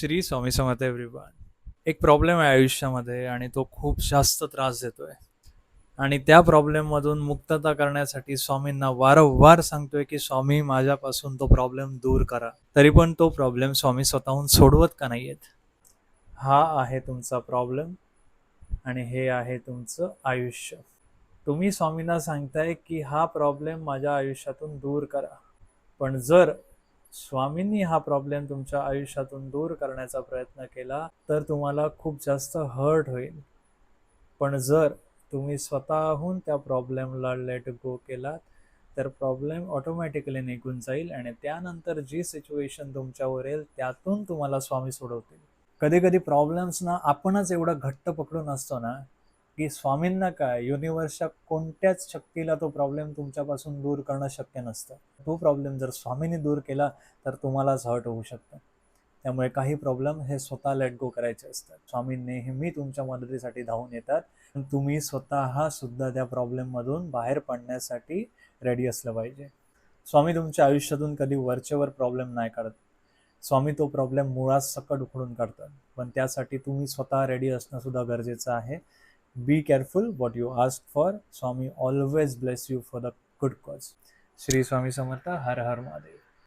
Shri Swami Samarth everyone. एक problem आहे आयुष्यामध्ये आणि तो खूप जास्त त्रास देतोय आणि त्या प्रॉब्लेममधून मुक्तता करण्यासाठी स्वामींना वारंवार सांगतोय की स्वामी माझ्यापासून तो प्रॉब्लेम दूर करा. तरी पण तो प्रॉब्लेम स्वामी स्वतःहून सोडवत का नाहीयेत? हा आहे तुमचा प्रॉब्लेम आणि हे आहे तुमचं आयुष्य. तुम्ही स्वामींना सांगताय की हा प्रॉब्लेम माझ्या आयुष्यातून दूर करा, पण जर स्वामींनी हा प्रॉब्लेम तुमच्या आयुष्यातून दूर करण्याचा प्रयत्न केला तर तुम्हाला खूप जास्त हर्ट होईल. पण जर तुम्ही स्वतःहून त्या प्रॉब्लेमला लेट गो केलात तर प्रॉब्लेम ऑटोमॅटिकली निघून जाईल आणि त्यानंतर जी सिच्युएशन तुमच्यावर येईल त्यातून तुम्हाला स्वामी सोडवतील. कधी कधी प्रॉब्लेम्स ना आपणच एवढं घट्ट पकडून असतो ना की स्वामींना काय, युनिव्हर्सच्या कोणत्याच शक्तीला तो प्रॉब्लेम तुमच्यापासून दूर करणं शक्य नसतं. तो प्रॉब्लेम जर स्वामींनी दूर केला तर तुम्हालाच हर्ट होऊ शकतं. त्यामुळे काही प्रॉब्लेम हे स्वतः लेट गो करायचे असतात. स्वामी नेहमी तुमच्या मदतीसाठी धावून येतात. तुम्ही स्वतः सुद्धा त्या प्रॉब्लेम मधून बाहेर पडण्यासाठी रेडी असलं पाहिजे. स्वामी तुमच्या आयुष्यातून कधी वरचेवर प्रॉब्लेम नाही काढत. स्वामी तो प्रॉब्लेम मुळात सकट उखडून काढतात, पण त्यासाठी तुम्ही स्वतः रेडी असणं सुद्धा गरजेचं आहे. Be careful what you ask for. Swami always bless you for the good cause. Shri Swami Samarth. Her her Mahadev.